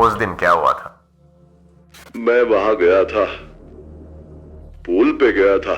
उस दिन क्या हुआ था? मैं वहां गया था, पूल पे गया था।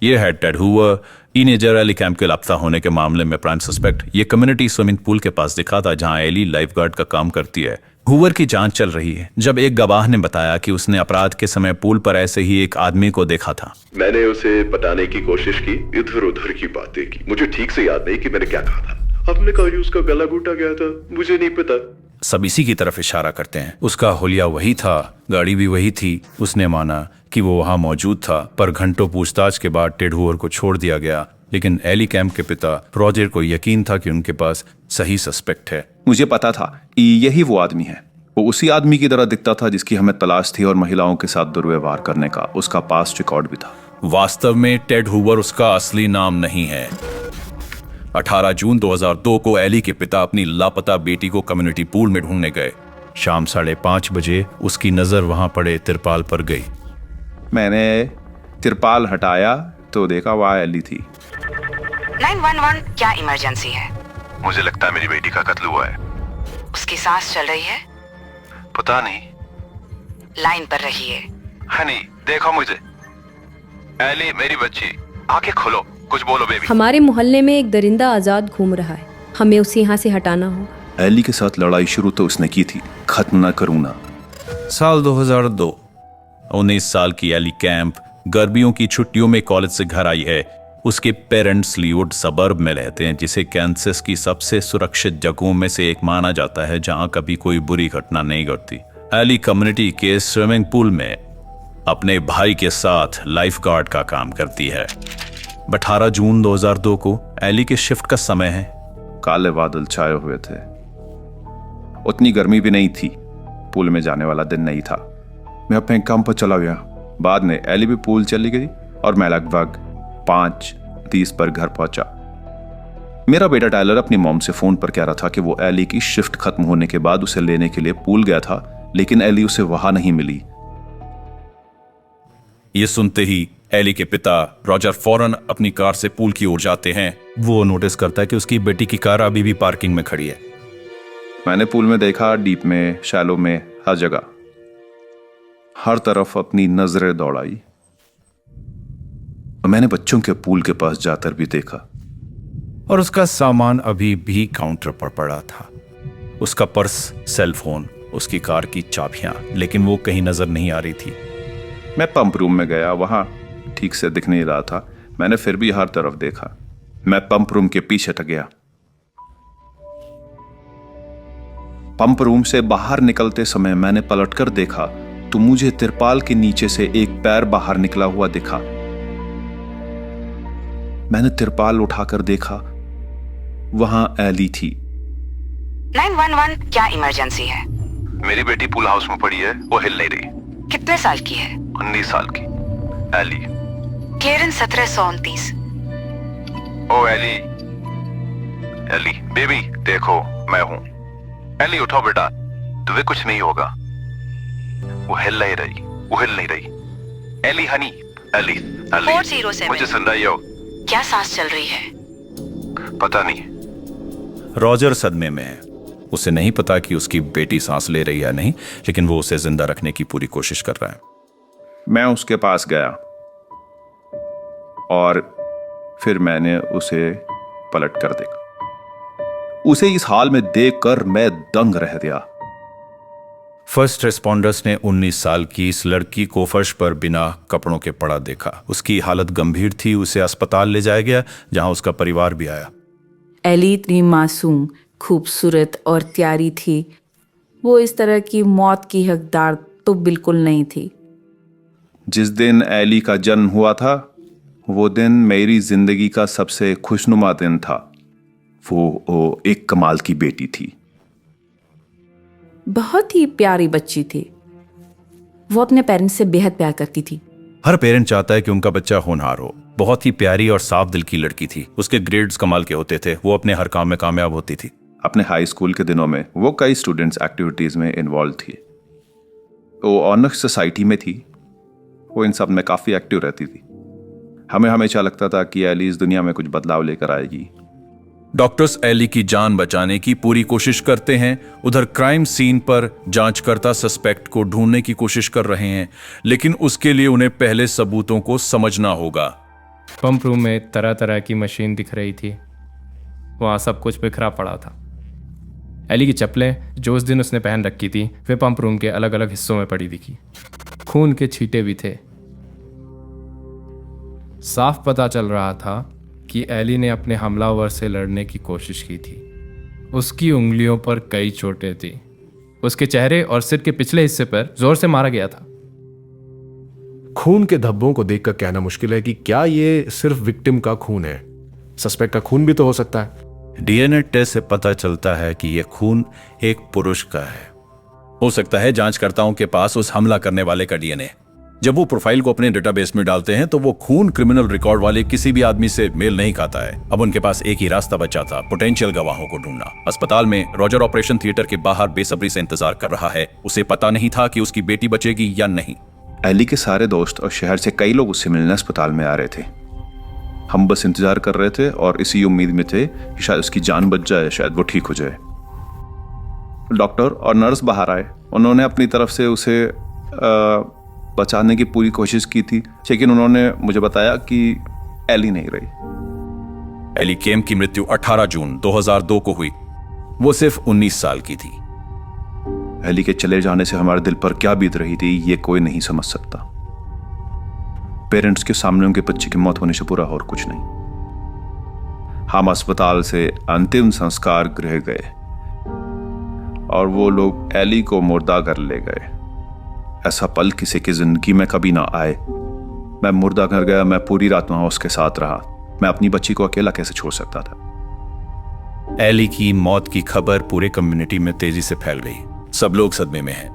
ये है Ted Hoover, teenager Ellie Camp के लापता होने के मामले में प्राइम सस्पेक्ट। ये कम्युनिटी स्विमिंग पूल के पास दिखा था जहां एली लाइफगार्ड का काम करती है। हूवर की जांच चल रही है जब एक गवाह ने बताया कि उसने अपराध के समय पूल पर ऐसे ही एक आदमी को देखा था। मैंने उसे पटाने की कोशिश की, इधर उधर की बातें की। मुझे ठीक से याद नहीं कि मैंने क्या कहा था। हमने कहा कि उसका गला घुटा गया था, मुझे नहीं पता। सब इसी की तरफ इशारा करते हैं। उसका हुलिया वही था, गाड़ी भी वही थी। उसने माना कि वो वहां मौजूद था, पर घंटों पूछताछ के बाद टेड हूवर को छोड़ दिया गया। लेकिन एली कैंप के पिता रॉजर को यकीन था कि उनके पास सही सस्पेक्ट है। मुझे पता था कि यही वो आदमी है। वो उसी आदमी की तरह दिखता था जिसकी हमें तलाश थी और महिलाओं के साथ दुर्व्यवहार करने का उसका पास्ट रिकॉर्ड भी था। वास्तव में टेड हूवर उसका असली नाम नहीं है। 18 जून 2002 को एली के पिता अपनी लापता बेटी को कम्युनिटी पूल में ढूंढने गए। शाम 5:30 बजे उसकी नजर वहां पड़े तिरपाल पर गई। मैंने तिरपाल हटाया तो देखा वहां एली थी। 911, क्या इमरजेंसी है? मुझे लगता है मेरी बेटी का कत्ल हुआ है। उसकी सांस चल रही है? पता नहीं। लाइन पर रहिए। हनी, देखो मुझे। एली, मेरी बच्ची, आंखें खोलो, कुछ बोलो बेबी। हमारे मोहल्ले में एक दरिंदा आजाद घूम रहा है, हमें उसे यहाँ से हटाना होगा। एली के साथ लड़ाई शुरू तो उसने की थी, खत्म न करूँ ना। साल 2002। 19 साल की एली कैंप गर्मियों की छुट्टियों में कॉलेज से घर आई है। उसके पेरेंट्स लीवुड सबर्ब में रहते हैं, जिसे कैंसस की सबसे सुरक्षित जगहों में से एक माना जाता है जहां कभी कोई बुरी घटना नहीं घटती। एली कम्युनिटी के स्विमिंग पूल में अपने भाई के साथ लाइफगार्ड का काम करती है। 18 जून 2002 को एली के शिफ्ट का समय है। काले बादल छाए हुए थे, उतनी गर्मी भी नहीं थी, पूल में जाने वाला दिन नहीं था। मैं अपने काम पर चला गया। बाद में एली भी पूल चली गई और मैं लगभग 5:30 पर घर पहुंचा। मेरा बेटा टायलर अपनी मॉम से फोन पर कह रहा था कि वो एली की शिफ्ट खत्म होने के बाद उसे लेने के लिए पूल गया था, लेकिन एली उसे वहां नहीं मिली। ये सुनते ही एली के पिता रॉजर फौरन अपनी कार से पूल की ओर जाते हैं। वो नोटिस करता है कि उसकी बेटी की कार अभी भी पार्किंग में खड़ी है। मैंने पूल में देखा, डीप में, शैलो में, हर जगह, हर तरफ अपनी नजरें दौड़ाई। मैंने बच्चों के पूल के पास जाकर भी देखा और उसका सामान अभी भी काउंटर पर पड़ा था। उसका पर्स, सेल फोन, उसकी कार की चाबियां, लेकिन वो कहीं नजर नहीं आ रही थी। मैं पंप रूम में गया, वहां ठीक से दिख नहीं रहा था। मैंने फिर भी हर तरफ देखा। मैं पंप रूम के पीछे टक गया। पंप रूम से बाहर निकलते समय मैंने पलटकर देखा तो मुझे तिरपाल के नीचे से एक पैर बाहर निकला हुआ दिखा। मैंने तिरपाल उठाकर देखा, वहां एली थी। 911, क्या इमरजेंसी है? मेरी बेटी पूल हाउस में पड़ी है, वो हिल नहीं रही। कितने साल की है? 19 साल की। एली। केरन 1729। ओ एली, एली बेबी, देखो मैं हूं। एली उठो बेटा, तुम्हें कुछ नहीं होगा। वो हिल नहीं रही, वो हिल नहीं रही। Ellie honey, Ellie, Ellie 407। मुझे सुन रही हो? क्या सांस चल रही है? पता नहीं। रॉजर सदमे में है। उसे नहीं पता कि उसकी बेटी सांस ले रही है नहीं, लेकिन वो उसे जिंदा रखने की पूरी कोशिश कर रहा है। मैं उसके पास गया और फिर मैंने उसे पलट कर देखा। उसे इस हाल में देखकर मैं दंग रह गया। फर्स्ट रिस्पॉन्डर्स ने 19 साल की इस लड़की को फर्श पर बिना कपड़ों के पड़ा देखा। उसकी हालत गंभीर थी। उसे अस्पताल ले जाया गया जहां उसका परिवार भी आया। एली इतनी मासूम, खूबसूरत और प्यारी थी। वो इस तरह की मौत की हकदार तो बिल्कुल नहीं थी। जिस दिन एली का जन्म हुआ था वो दिन मेरी जिंदगी का सबसे खुशनुमा दिन था। वो एक कमाल की बेटी थी। बहुत ही प्यारी बच्ची थी। वो अपने पेरेंट्स से बेहद प्यार करती थी। हर पेरेंट चाहता है कि उनका बच्चा होनहार हो। बहुत ही प्यारी और साफ दिल की लड़की थी। उसके ग्रेड्स कमाल के होते थे। वो अपने हर काम में कामयाब होती थी। अपने हाई स्कूल के दिनों में वो कई स्टूडेंट्स एक्टिविटीज में इन्वॉल्व थी। वो ऑनर सोसाइटी में थी। वो इन सब में काफी एक्टिव रहती थी। हमें हमेशा लगता था कि एली इस दुनिया में कुछ बदलाव लेकर आएगी। डॉक्टर्स एली की जान बचाने की पूरी कोशिश करते हैं। उधर क्राइम सीन पर जांचकर्ता सस्पेक्ट को ढूंढने की कोशिश कर रहे हैं, लेकिन उसके लिए उन्हें पहले सबूतों को समझना होगा। पंप रूम में तरह तरह की मशीन दिख रही थी। वहाँ सब कुछ बिखरा पड़ा था। एली की चप्पलें जो उस दिन उसने पहन रखी थी वे पंप रूम के अलग अलग हिस्सों में पड़ी दिखी। खून के छींटे भी थे। साफ पता चल रहा था कि एली ने अपने हमलावर से लड़ने की कोशिश की थी। उसकी उंगलियों पर कई चोटें थी। उसके चेहरे और सिर के पिछले हिस्से पर जोर से मारा गया था। खून के धब्बों को देखकर कहना मुश्किल है कि क्या ये सिर्फ विक्टिम का खून है। सस्पेक्ट का खून भी तो हो सकता है। डीएनए टेस्ट से पता चलता है कि यह खून एक पुरुष का है। हो सकता है जांचकर्ताओं के पास उस हमला करने वाले का डीएनए। जब वो प्रोफाइल को अपने डेटाबेस में डालते हैं तो वो खून क्रिमिनल रिकॉर्ड वाले किसी भी आदमी से मेल नहीं खाता है। अब उनके पास एक ही रास्ता बचा था, पोटेंशियल गवाहों को ढूंढना। अस्पताल में रॉजर ऑपरेशन थिएटर के बाहर बेसब्री से इंतजार कर रहा है। उसे पता नहीं था कि उसकी बेटी बचेगी या नहीं। एली के सारे दोस्त और शहर से कई लोग उससे मिलने अस्पताल में आ रहे थे। हम बस इंतजार कर रहे थे और इसी उम्मीद में थे कि शायद उसकी जान बच जाए, शायद वो ठीक हो जाए। डॉक्टर और नर्स बाहर आए। उन्होंने अपनी तरफ से उसे बचाने की पूरी कोशिश की थी, लेकिन उन्होंने मुझे बताया कि एली नहीं रही। एली केम की मृत्यु 18 जून 2002 को हुई। वो सिर्फ 19 साल की थी। एली के चले जाने से हमारे दिल पर क्या बीत रही थी ये कोई नहीं समझ सकता। पेरेंट्स के सामने उनके बच्चे की मौत होने से बुरा और कुछ नहीं। हम अस्पताल से अंतिम संस्कार गृह गए और वो लोग एली को मुर्दा घर ले गए। ऐसा पल किसी की जिंदगी में कभी ना आए। मैं मुर्दा घर गया, मैं पूरी रात वहां उसके साथ रहा। मैं अपनी बच्ची को अकेला कैसे छोड़ सकता था। एली की मौत की खबर पूरे कम्युनिटी में तेजी से फैल गई। सब लोग सदमे में हैं।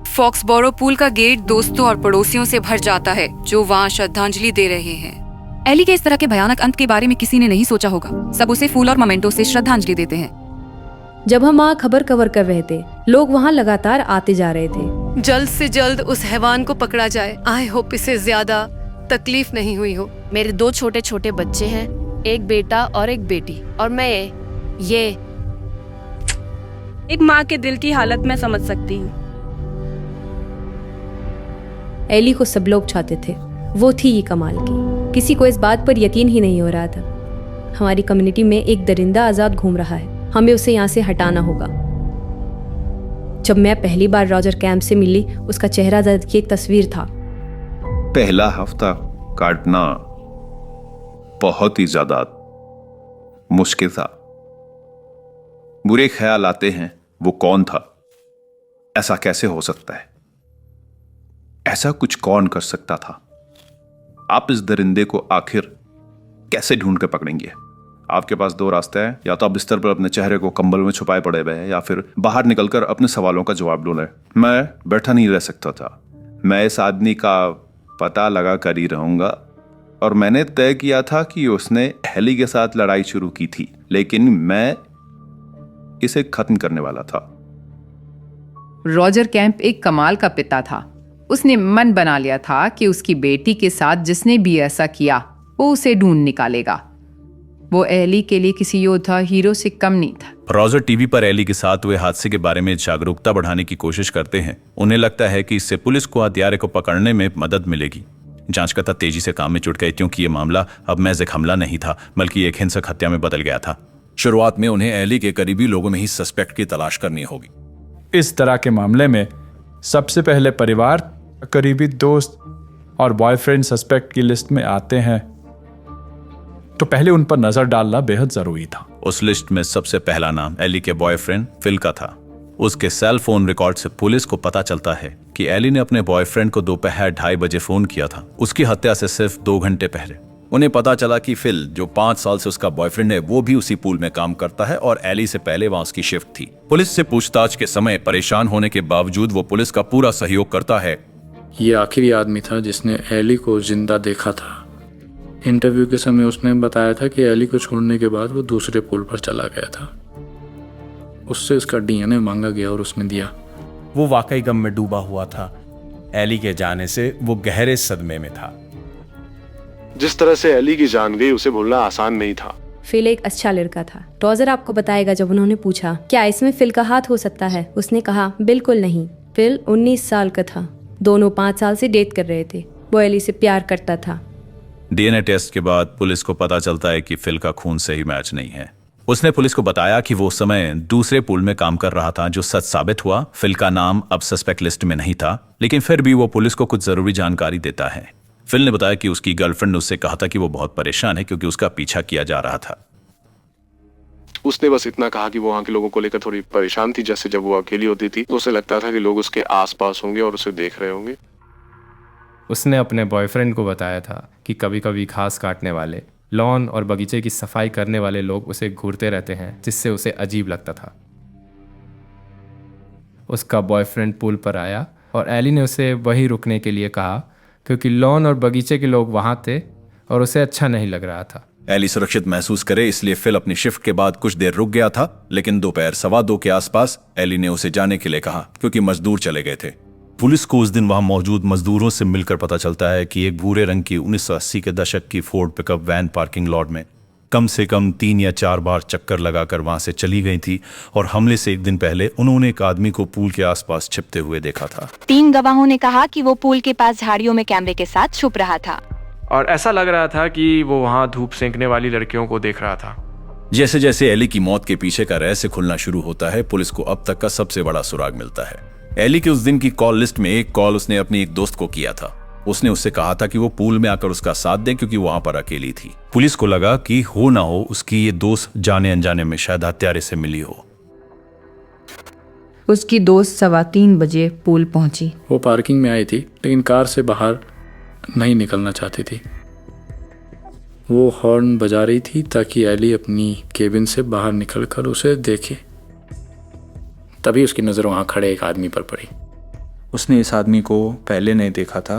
फॉक्सबोरो पूल का गेट दोस्तों और पड़ोसियों से भर जाता है जो वहाँ श्रद्धांजलि दे रहे हैं। एली के इस तरह के भयानक अंत के बारे में किसी ने नहीं सोचा होगा। सब उसे फूल और मोमेंटो से श्रद्धांजलि देते हैं। जब हम वहाँ खबर कवर कर रहे थे, लोग वहाँ लगातार आते जा रहे थे। जल्द से जल्द उस हैवान को पकड़ा जाए। आई होप इसे ज्यादा तकलीफ नहीं हुई हो। मेरे 2 छोटे छोटे बच्चे हैं, एक बेटा और एक बेटी, और मैं ये एक माँ के दिल की हालत मैं समझ सकती हूँ। एली को सब लोग चाहते थे। वो थी ये कमाल की। किसी को इस बात पर यकीन ही नहीं हो रहा था। हमारी कम्युनिटी में एक दरिंदा आजाद घूम रहा है। हमें उसे यहाँ से हटाना होगा। जब मैं पहली बार रॉजर कैंप से मिली, उसका चेहरा दर्द की एक तस्वीर था। पहला हफ्ता काटना बहुत ही ज्यादा मुश्किल था। बुरे ख्याल आते हैं, वो कौन था? ऐसा कैसे हो सकता है? ऐसा कुछ कौन कर सकता था? आप इस दरिंदे को आखिर कैसे ढूंढ कर पकड़ेंगे? आपके पास 2 रास्ते हैं। या तो आप बिस्तर पर अपने चेहरे को कंबल में छुपाए पड़े हुए हैं, या फिर बाहर निकलकर अपने सवालों का जवाब ढूंढें। मैं बैठा नहीं रह सकता था। मैं इस आदमी का पता लगा कर ही रहूंगा। और मैंने तय किया था कि उसने एली के साथ लड़ाई शुरू की थी, लेकिन मैं इसे खत्म करने वाला था। रॉजर कैंप एक कमाल का पिता था। उसने मन बना लिया था कि उसकी बेटी के साथ जिसने भी ऐसा किया वो उसे ढूंढ निकालेगा। वो एली के लिए किसी योद्धा हीरो से कम नहीं था। रॉजर टीवी पर एली के साथ हुए हादसे के बारे में जागरूकता बढ़ाने की कोशिश करते हैं। उन्हें लगता है कि इससे पुलिस को हत्यारे को पकड़ने में मदद मिलेगी। जांचकर्ता तेजी से काम में जुट गए, क्योंकि ये मामला अब महज एक हमला नहीं था, बल्कि एक हिंसक हत्या में बदल गया था। शुरुआत में उन्हें एली के करीबी लोगों में ही सस्पेक्ट की तलाश करनी होगी। इस तरह के मामले में सबसे पहले परिवार, करीबी दोस्त और बॉयफ्रेंड सस्पेक्ट की लिस्ट में आते हैं, तो पहले उन पर नजर डालना बेहद जरूरी था। उस लिस्ट में सबसे पहला नाम एली के बॉयफ्रेंड फिल का था। उसके सेल फोन रिकॉर्ड से पुलिस को पता चलता है कि एली ने अपने बॉयफ्रेंड को दोपहर 2:30 बजे फोन किया था, उसकी हत्या से सिर्फ 2 घंटे पहले। उन्हें पता चला कि फिल, जो 5 साल से उसका बॉयफ्रेंड है, वो भी उसी पूल में काम करता है और एली से पहले वहां उसकी शिफ्ट थी। पुलिस से पूछताछ के समय परेशान होने के बावजूद वो पुलिस का पूरा सहयोग करता है। ये आखिरी आदमी था जिसने एली को जिंदा देखा था। इंटरव्यू के समय उसने बताया था कि एली को छोड़ने के बाद वो दूसरे पुल पर चला गया था। उससे उसका डीएनए मांगा गया और उसने दिया। वो वाकई गम में डूबा हुआ था। एली के जाने से वो गहरे सदमे में था। जिस तरह से एली की जान गई, उसे भूलना आसान नहीं था। फिल एक अच्छा लड़का था। रॉजर आपको बताएगा जब उन्होंने पूछा क्या इसमें फिल का हाथ हो सकता है। उसने कहा बिल्कुल नहीं। फिल 19 साल का था। दोनों 5 साल से डेट कर रहे थे। वो एली से प्यार करता था। डीएनए टेस्ट के बाद पुलिस को पता चलता है कि फिल का खून सही मैच नहीं है। उसने पुलिस को बताया कि वो उस समय दूसरे पूल में काम कर रहा था, जो सच साबित हुआ। फिल का नाम अब सस्पेक्ट लिस्ट में नहीं था, लेकिन फिर भी वो पुलिस को कुछ जरूरी जानकारी देता है। फिल ने बताया कि उसकी गर्लफ्रेंड ने उससे कहा था कि वो बहुत परेशान है क्योंकि उसका पीछा किया जा रहा था। उसने बस इतना कहा कि वो वहाँ के लोगों को लेकर थोड़ी परेशान थी। जैसे जब वो अकेली होती थी तो उसे लगता था कि लोग उसके आसपास होंगे और उसे देख रहे होंगे। उसने अपने बॉयफ्रेंड को बताया था कि कभी कभी घास काटने वाले, लॉन और बगीचे की सफाई करने वाले लोग उसे घूरते रहते हैं, जिससे उसे अजीब लगता था। उसका बॉयफ्रेंड पूल पर आया और एली ने उसे वहीं रुकने के लिए कहा क्योंकि लॉन और बगीचे के लोग वहां थे और उसे अच्छा नहीं लग रहा था। एली सुरक्षित महसूस करे इसलिए फिल अपनी शिफ्ट के बाद कुछ देर रुक गया था, लेकिन दोपहर 2:15 के आसपास एली ने उसे जाने के लिए कहा क्योंकि मजदूर चले गए थे। पुलिस को उस दिन वहां मौजूद मजदूरों से मिलकर पता चलता है कि एक भूरे रंग की 1980 के दशक की Ford pickup van parking lot में कम से कम 3 या 4 बार चक्कर लगाकर वहां से चली गई थी और हमले से एक दिन पहले उन्होंने एक आदमी को पूल के आसपास छिपते हुए देखा था। 3 गवाहों ने कहा कि वो पूल के पास झाड़ियों में कैमरे के साथ छुप रहा था और ऐसा लग रहा था कि वो वहां धूप सेंकने वाली लड़कियों को देख रहा था। जैसे जैसे एली की मौत के पीछे का रहस्य खुलना शुरू होता है, पुलिस को अब तक का सबसे बड़ा सुराग मिलता है। एली के उस दिन की कॉल लिस्ट में एक कॉल उसने अपनी एक दोस्त को किया था। उसने उससे कहा था कि वो पूल में आकर उसका साथ दे क्योंकि वहां पर अकेली थी। पुलिस को लगा कि हो ना हो उसकी ये दोस्त जाने अनजाने में शायद हत्यारे से मिली हो। उसकी दोस्त 3:15 बजे पूल पहुंची। वो पार्किंग में आई थी लेकिन कार से बाहर नहीं निकलना चाहती थी। वो हॉर्न बजा रही थी ताकि एली अपनी केबिन से बाहर निकलकर उसे देखे। तभी उसकी नज़र वहाँ खड़े एक आदमी पर पड़ी। उसने इस आदमी को पहले नहीं देखा था।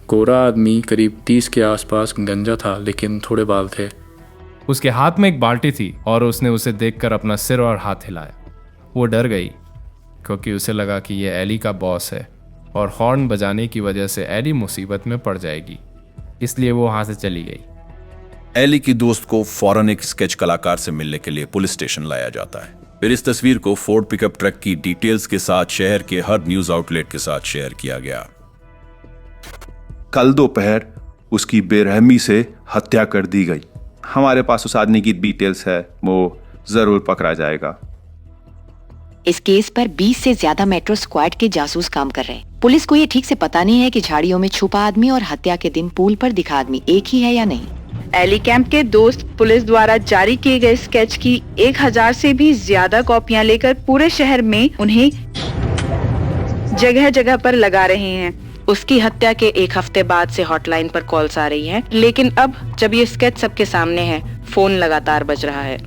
गोरा आदमी, करीब 30 के आसपास, गंजा था लेकिन थोड़े बाल थे। उसके हाथ में एक बाल्टी थी और उसने उसे देखकर अपना सिर और हाथ हिलाया। वो डर गई क्योंकि उसे लगा कि ये एली का बॉस है और हॉर्न बजाने की वजह से एली मुसीबत में पड़ जाएगी, इसलिए वो वहां से चली गई। एली की दोस्त को फौरन एक स्केच कलाकार से मिलने के लिए पुलिस स्टेशन लाया जाता है। फिर इस तस्वीर को फोर्ड पिकअप ट्रक की डिटेल्स के साथ शहर के हर न्यूज आउटलेट के साथ शेयर किया गया। कल दोपहर उसकी बेरहमी से हत्या कर दी गई। हमारे पास उस आदमी की डिटेल्स है, वो जरूर पकड़ा जाएगा। इस केस पर 20 से ज्यादा मेट्रो स्क्वाड के जासूस काम कर रहे हैं। पुलिस को ये ठीक से पता नहीं है कि झाड़ियों में छुपा आदमी और हत्या के दिन पूल पर दिखा आदमी एक ही है या नहीं। एली कैंप के दोस्त पुलिस द्वारा जारी किए गए स्केच की 1000 से भी ज्यादा कॉपियां लेकर पूरे शहर में उन्हें जगह जगह पर लगा रहे हैं। उसकी हत्या के 1 हफ्ते बाद से हॉटलाइन पर कॉल्स आ रही हैं, लेकिन अब जब ये स्केच सबके सामने है, फोन लगातार बज रहा है।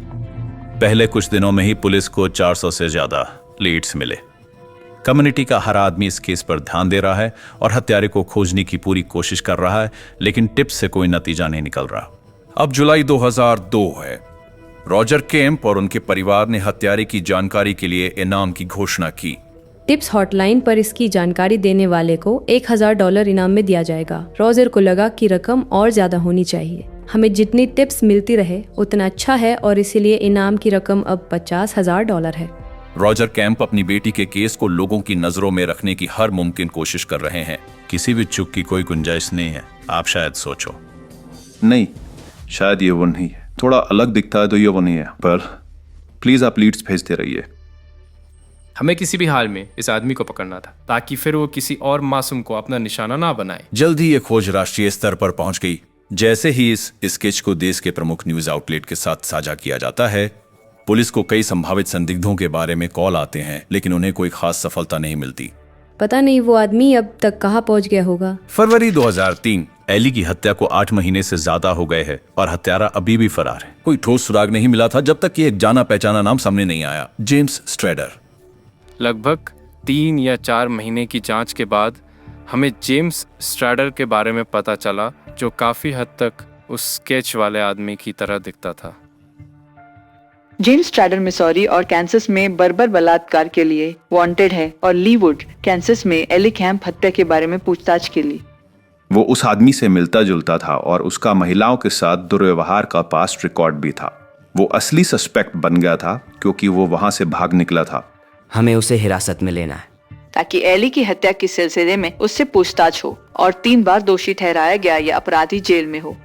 पहले कुछ दिनों में ही पुलिस को 400 से ज्यादा लीड्स मिले। कम्युनिटी का हर आदमी इस केस पर ध्यान दे रहा है और हत्यारे को खोजने की पूरी कोशिश कर रहा है, लेकिन टिप्स से कोई नतीजा नहीं निकल रहा। अब जुलाई 2002 है। रॉजर केम्प और उनके परिवार ने हत्यारे की जानकारी के लिए इनाम की घोषणा की। टिप्स हॉटलाइन पर इसकी जानकारी देने वाले को $1000 इनाम में दिया जाएगा। रॉजर को लगा कि रकम और ज्यादा होनी चाहिए। हमें जितनी टिप्स मिलती रहे उतना अच्छा है और इसीलिए इनाम की रकम अब $50,000 है। रॉजर कैंप अपनी बेटी के केस को लोगों की नजरों में रखने की हर मुमकिन कोशिश कर रहे हैं। किसी भी चूक की कोई गुंजाइश नहीं है। आप शायद सोचो, नहीं, शायद ये वो नहीं है। थोड़ा अलग दिखता है तो ये वो नहीं है, पर प्लीज आप लीड्स भेजते रहिए। हमें किसी भी हाल में इस आदमी को पकड़ना था ताकि फिर वो किसी और मासूम को अपना निशाना ना बनाए। जल्द ही ये खोज राष्ट्रीय स्तर पर पहुंच गई। जैसे ही इस स्केच को देश के प्रमुख न्यूज आउटलेट के साथ साझा किया जाता है, पुलिस को कई संभावित संदिग्धों के बारे में कॉल आते हैं, लेकिन उन्हें कोई खास सफलता नहीं मिलती। पता नहीं वो आदमी अब तक कहाँ पहुँच गया होगा। फरवरी 2003, एली की हत्या को 8 महीने से ज्यादा हो गए हैं और हत्यारा अभी भी फरार है। कोई ठोस सुराग नहीं मिला था जब तक कि एक जाना पहचाना नाम सामने नहीं आया, जेम्स स्ट्रैडर। लगभग 3 या 4 महीने की जांच के बाद हमें जेम्स स्ट्रैडर के बारे में पता चला, जो काफी हद तक उस स्केच वाले आदमी की तरह दिखता था। जेम्स स्ट्रैडर मिसौरी और कैंसस में बर्बर बलात्कार के लिए वांटेड है और लीवुड, कैंसस में एली कैंप हत्या के बारे में पूछताछ के लिए। वो उस आदमी से मिलता जुलता था और उसका महिलाओं के साथ दुर्व्यवहार का पास्ट रिकॉर्ड भी था। वो असली सस्पेक्ट बन गया था क्योंकि वो वहां से भाग निकला था। हमें उसे हिरासत में लेना है ताकि एली की हत्या के सिलसिले में उससे पूछताछ हो और 3 बार दोषी ठहराया गया या अपराधी जेल में हो।